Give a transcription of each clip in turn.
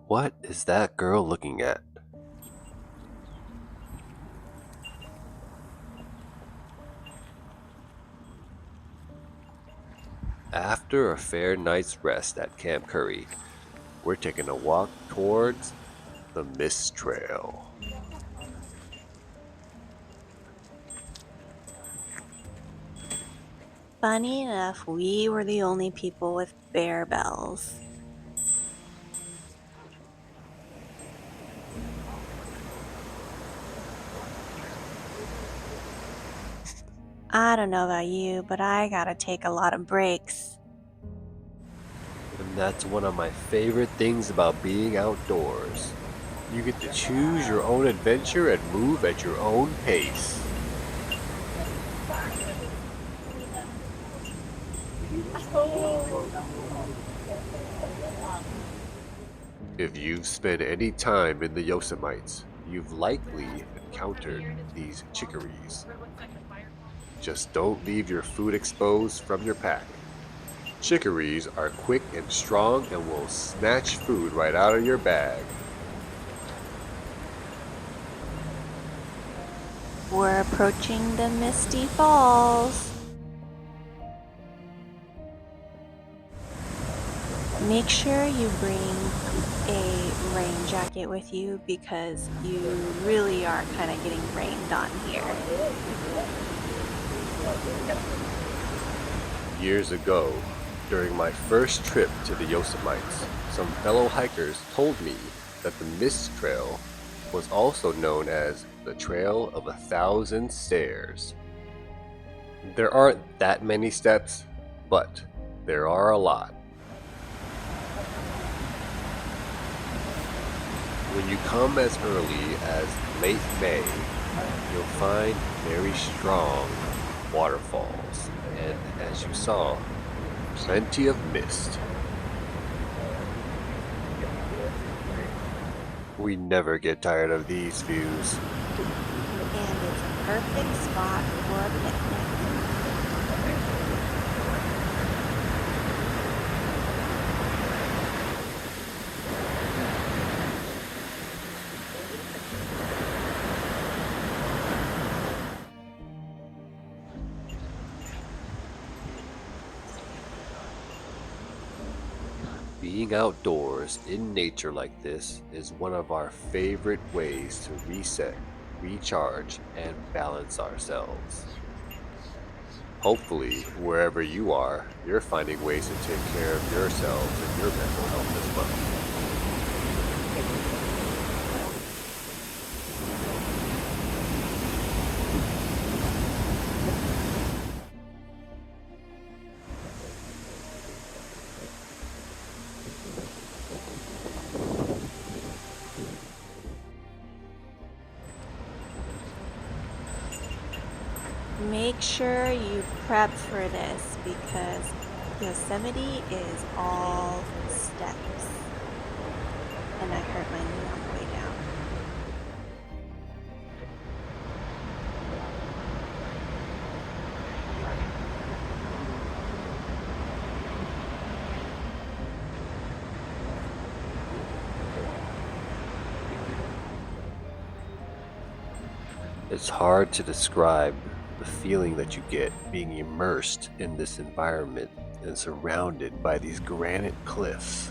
What is that girl looking at? After a fair night's rest at Camp Curry, we're taking a walk towards the Mist Trail. Funny enough, we were the only people with bear bells. I don't know about you, but I gotta take a lot of breaks. And that's one of my favorite things about being outdoors. You get to choose your own adventure and move at your own pace. If you've spent any time in the Yosemites, you've likely encountered these chickarees. Just don't leave your food exposed from your pack. Chickarees are quick and strong and will snatch food right out of your bag. We're approaching the Misty Falls. Make sure you bring a rain jacket with you because you really are kind of getting rained on here. Years ago, during my first trip to the Yosemites, some fellow hikers told me that the Mist Trail was also known as the Trail of 1,000 Stairs. There aren't that many steps, but there are a lot. When you come as early as late May, you'll find very strong waterfalls, and as you saw, plenty of mist. We never get tired of these views. And it's a perfect spot for a picnic. Being outdoors in nature like this is one of our favorite ways to reset, recharge, and balance ourselves. Hopefully, wherever you are, you're finding ways to take care of yourselves and your mental health as well. Make sure you prep for this because Yosemite is all steps. And I hurt my knee on the way down. It's hard to describe the feeling that you get being immersed in this environment and surrounded by these granite cliffs.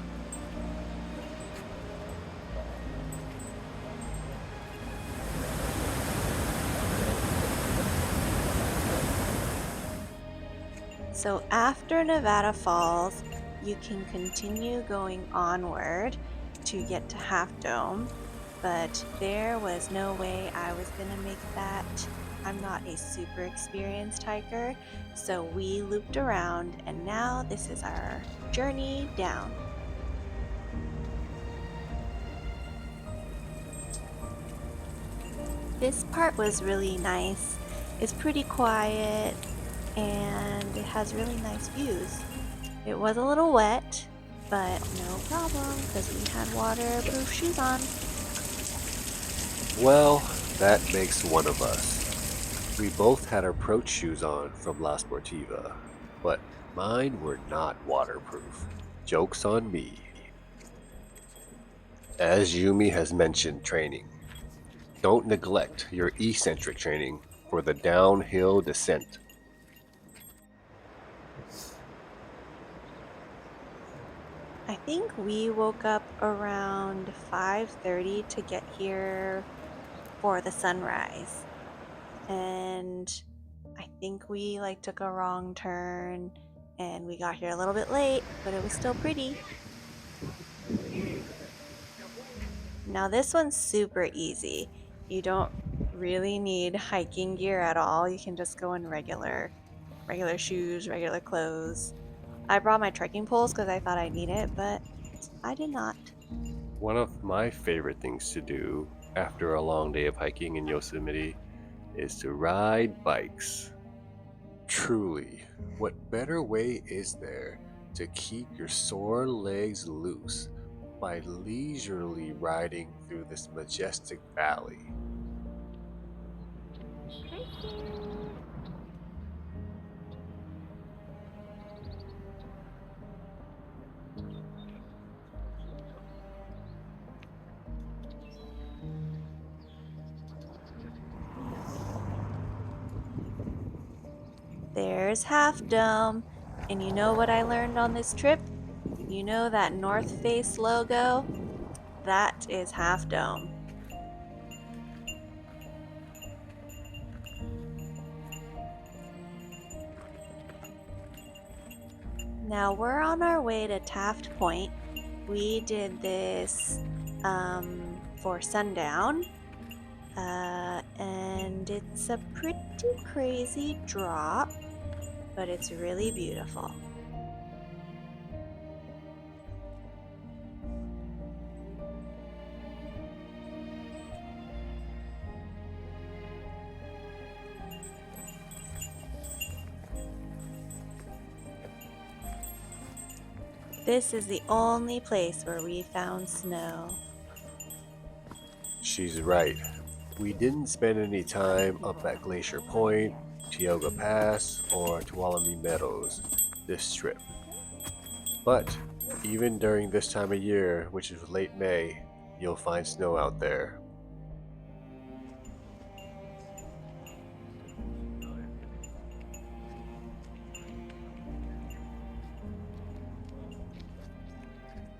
So after Nevada Falls, you can continue going onward to get to Half Dome, but there was no way I was gonna make that. I'm not a super experienced hiker, so we looped around and now this is our journey down. This part was really nice. It's pretty quiet and it has really nice views. It was a little wet, but no problem because we had waterproof shoes on. Well, that makes one of us. We both had our approach shoes on from La Sportiva, but mine were not waterproof. Joke's on me. As Yumi has mentioned training, don't neglect your eccentric training for the downhill descent. I think we woke up around 5:30 to get here for the sunrise. And I think we like took a wrong turn and we got here a little bit late, but it was still pretty. Now this one's super easy. You don't really need hiking gear at all. You can just go in regular shoes, regular clothes. I brought my trekking poles because I thought I'd need it, but I did not. One of my favorite things to do after a long day of hiking in Yosemite is to ride bikes. Truly, what better way is there to keep your sore legs loose by leisurely riding through this majestic valley? There's Half Dome. And you know what I learned on this trip? You know that North Face logo? That is Half Dome. Now we're on our way to Taft Point. We did this for sundown, and it's a pretty crazy drop, but it's really beautiful. This is the only place where we found snow. She's right. We didn't spend any time up at Glacier Point, Tioga Pass, or Tuolumne Meadows this trip. But even during this time of year, which is late May, you'll find snow out there.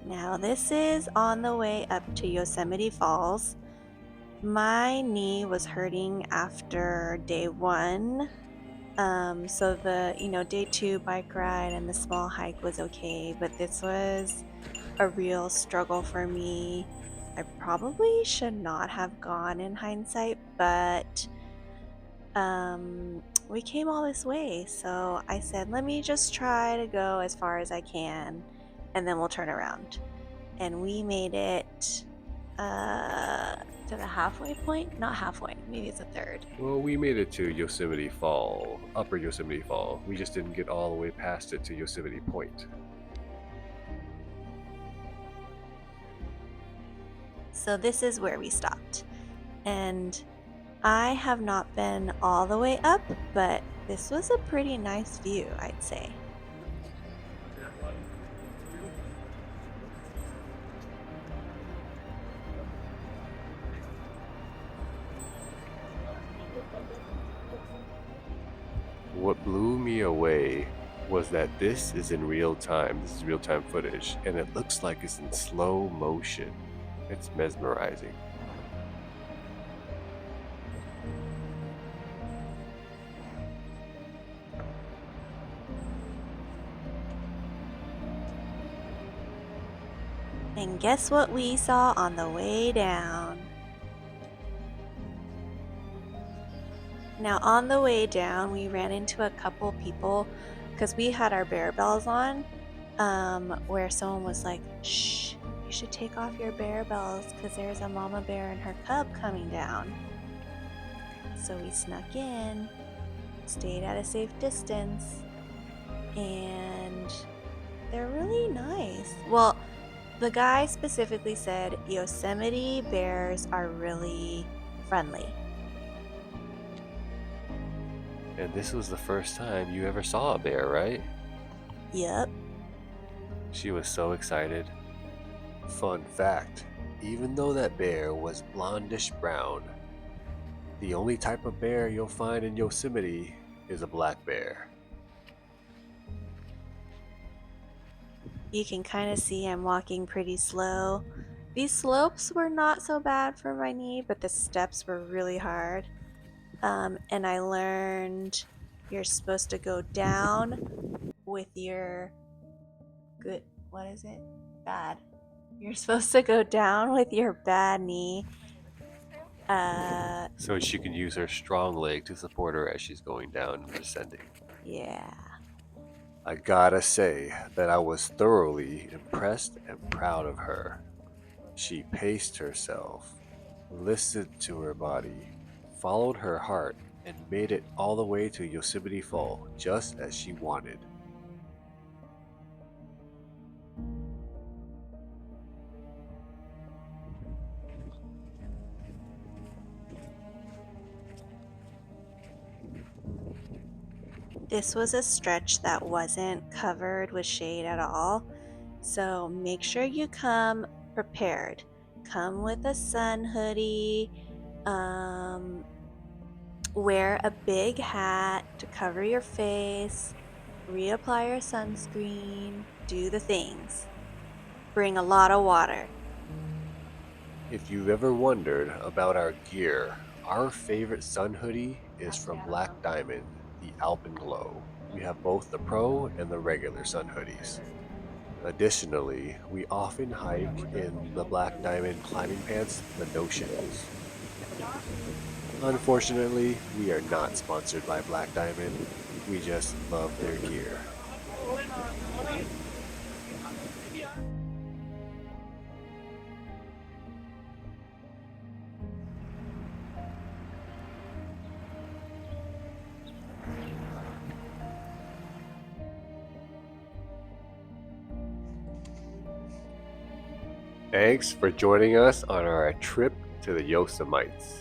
Now this is on the way up to Yosemite Falls. My knee was hurting after day one. So the, day two bike ride and the small hike was okay, but this was a real struggle for me. I probably should not have gone in hindsight, but we came all this way. So I said, let me just try to go as far as I can and then we'll turn around. And we made it to the halfway point? Not halfway, maybe it's a third. Well, we made it to Yosemite Fall, Upper Yosemite Fall. We just didn't get all the way past it to Yosemite Point. So this is where we stopped. And I have not been all the way up, but this was a pretty nice view, I'd say. What blew me away was that this is in real time. This is real time footage, and it looks like it's in slow motion. It's mesmerizing. And guess what we saw on the way down? Now, on the way down, we ran into a couple people because we had our bear bells on, where someone was like, shh, you should take off your bear bells because there's a mama bear and her cub coming down. So we snuck in, stayed at a safe distance, and they're really nice. Well, the guy specifically said Yosemite bears are really friendly. And this was the first time you ever saw a bear, right? Yep. She was so excited. Fun fact, even though that bear was blondish brown. The only type of bear you'll find in Yosemite is a black bear. You can kind of see I'm walking pretty slow. These slopes were not so bad for my knee, but the steps were really hard. And I learned you're supposed to go down with your good, what is it? Bad. You're supposed to go down with your bad knee. So she can use her strong leg to support her as she's going down and descending. Yeah. I gotta say that I was thoroughly impressed and proud of her. She paced herself, listened to her body, followed her heart, and made it all the way to Yosemite Fall just as she wanted. This was a stretch that wasn't covered with shade at all, so make sure you come prepared. Come with a sun hoodie, wear a big hat to cover your face, reapply your sunscreen, do the things. Bring a lot of water. If you've ever wondered about our gear, our favorite sun hoodie is from Black Diamond, the Alpenglow. We have both the pro and the regular sun hoodies. Additionally, we often hike in the Black Diamond climbing pants, the Notions. Unfortunately, we are not sponsored by Black Diamond. We just love their gear. Thanks for joining us on our trip to the Yosemites.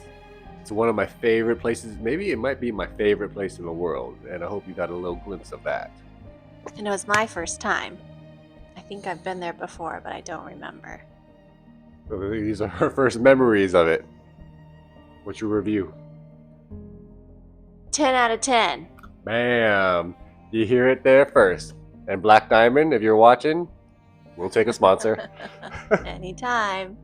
It's one of my favorite places. Maybe it might be my favorite place in the world, and I hope you got a little glimpse of that. And it was my first time. I think I've been there before, but I don't remember. So these are our first memories of it. What's your review? 10 out of 10. Bam! You hear it there first. And Black Diamond, if you're watching, we'll take a sponsor. Anytime.